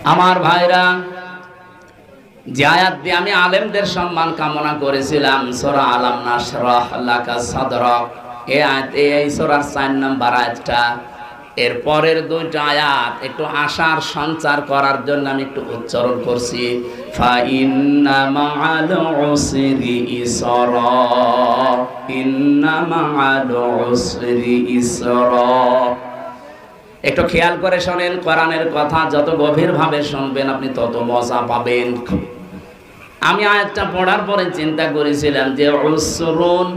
আমার ভাইরা, যে আয়াত দিয়ে আমি আলেমদের সম্মান কামনা করেছিলাম, সূরা আলাম নাশরাহ লাকা সাদরাক, এই সূরার 4 নম্বর আয়াতটা, এর পরের দুইটা আয়াত একটু আশার সঞ্চার করার জন্য আমি একটু উচ্চারণ করছি। ফা ইন্না মাআল উসরি ইসরা, ইন্না মাআল উসরি ইসরা। একটু খেয়াল করে শোনেন, কোরআনের কথা যত গভীরভাবে শুনবেন আপনি তত মজা পাবেন। আমি আয়াতটা পড়ার পরে চিন্তা করেছিলাম যে উসরুন,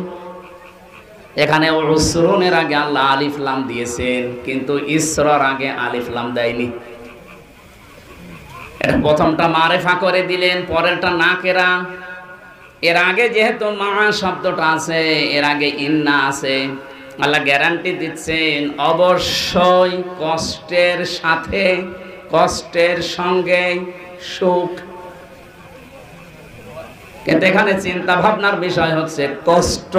এখানে উসরুনের আগে আল্লাহ আলিফ লাম দিয়েছেন, কিন্তু ইসরার আগে আলিফ লাম দেয়নি। এটা প্রথমটা মারেফা করে দিলেন, পরেরটা নাকেরা। এর আগে যেহেতু মা শব্দটা আছে, এর আগে ইন্না আছে, আল্লাহ গ্যারান্টি দিচ্ছেন অবশ্যই কষ্টের সাথে, কষ্টের সঙ্গে সুখ। কিন্তু এখানে চিন্তা ভাবনার বিষয় হচ্ছে, কষ্ট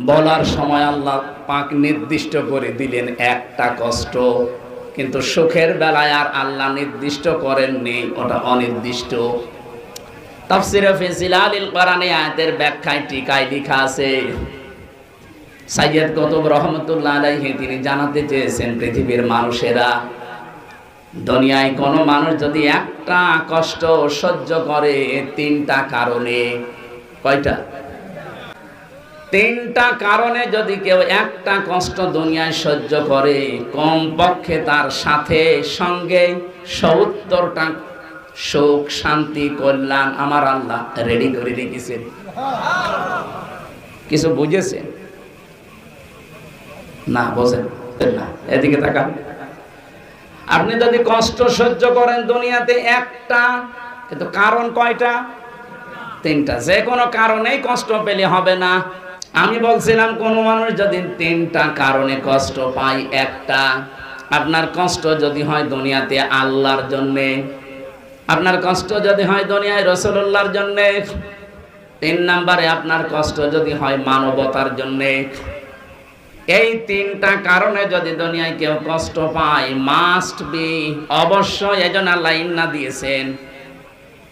বলার সময় আল্লাহ পাক নির্দিষ্ট করে দিলেন একটা কষ্ট, কিন্তু সুখের বেলায় আর আল্লাহ নির্দিষ্ট করেননি, ওটা অনির্দিষ্ট। তাফসীরে ফি জিলালিল কোরআনে আয়াতের ব্যাখ্যায় টিকায় লেখা আছে, সাইয়্যিদ কুতুব রহমাতুল্লাহ আলাইহি তিনি জানাতে চেয়েছেন, পৃথিবীর মানুষেরা, দুনিয়ায় কোনো মানুষ যদি একটা কষ্ট সহ্য করে 3টা কারণে, কয়টা? 3টা কারণে যদি কেউ একটা কষ্ট দুনিয়ায় সহ্য করে, কমপক্ষে তার সাথে সঙ্গে 70টা সুখ, শান্তি, কল্যাণ আমার আল্লাহ রেডি করে রেখেছেন। কিছু বুঝেছেন না? বোঝেন না? এদিকে তাকান। আপনি যদি কষ্ট সহ্য করেন দুনিয়াতে একটা, কিন্তু কারণ কয়টা? 3টা। যে কোনো কারণেই কষ্ট পেলে হবে না। আমি বলছিলাম কোন মানুষ যদি 3টা কারণে কষ্ট পায়, একটা, আপনার কষ্ট যদি হয় দুনিয়াতে আল্লাহর জন্যে, আপনার কষ্ট যদি হয় দুনিয়ায় রাসূলুল্লাহর জন্যে, 3 নম্বরে আপনার কষ্ট যদি হয় মানবতার জন্যে। এই 3টা কারণে যদি দুনিয়ায় কেউ কষ্ট পায়, মাস্ট বি, অবশ্যই, এজন্য আল্লাহ ইন্না দিয়েছেন,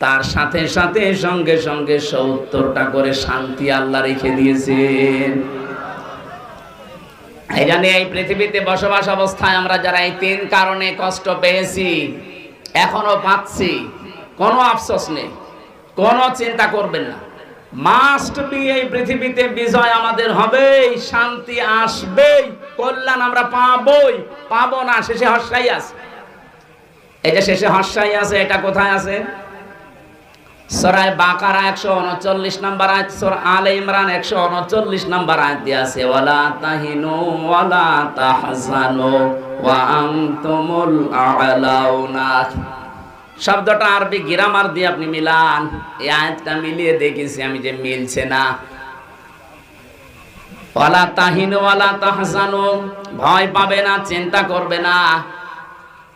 তার সাথে সাথে সঙ্গে সঙ্গে 70টা করে শান্তি আল্লাহ রেখে দিয়েছেন। এই জন্য এই পৃথিবীতে বসবাস অবস্থায় আমরা যারা এই 3 কারণে কষ্ট পেয়েছি, এখনো পাচ্ছি, কোনো আফসোস নেই, কোনো চিন্তা করবেন না। মাস্ট বি, এই পৃথিবীতে বিজয় আমাদের হবেই, শান্তি আসবেই, কল্যাণ আমরা পাবোই, পাবো না শেষে হর্ষাই আছে। এই যে শেষে হর্ষাই আছে, এটা কোথায় আছে? সূরা বাকারা 139 নম্বর আয়াত, সূরা আলে ইমরান 139 নম্বর আয়াতে আছে, ওয়ালা তাহিনু ওয়ালা তাহজানু ওয়া আনতুমুল আ'লাউনা। শব্দটা আরবি গ্রামার দিয়ে আপনি মিলান, এই আয়াতটা মিলিয়ে দেখেছি আমি যে মিলছে না। ওয়ালা তাহিনু ওয়ালা তাহজানু, ভয় পাবে না, চিন্তা করবে না।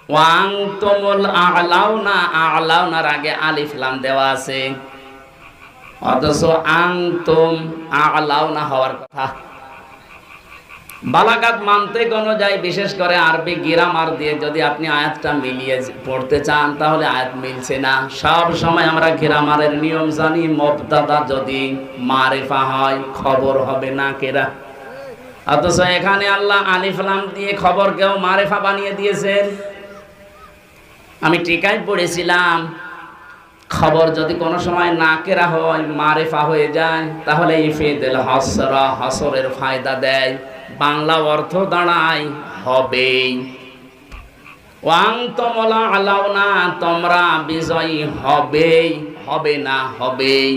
ওয়া আনতুমুল আ'লাউনা, আ'লাউনার আগে আলিফ লাম দেওয়া আছে, অথচ আনতুম আ'লাউনা হওয়ার কথা। বালাগাত মানতিক অনুযায়ী, বিশেষ করে আরবি গ্রামার দিয়ে যদি আপনি আয়াতটা মিলিয়ে পড়তে চান, তাহলে আয়াত মিলছে না। সব সময় আমরা গ্রামারের নিয়ম জানি, মুবতাদা যদি মারিফা হয় খবর হবে না কেরা, অথচ এখানে আল্লাহ আলিফ লাম দিয়ে খবরকেও মারিফা বানিয়ে দিয়েছেন। আমি টিকায় পড়েছিলাম, খবর যদি কোনো সময় নাকেরা হয়, মারিফা হয়ে যায়, তাহলে ইফিদুল হাসরা, হাসরের ফায়দা দেয়, বাংলা অর্থ দাঁড়ায় হবেই। ওয়াংতুমুল আ'লাউনা, তোমরা বিজয়ী হবেই, হবে না হবেই।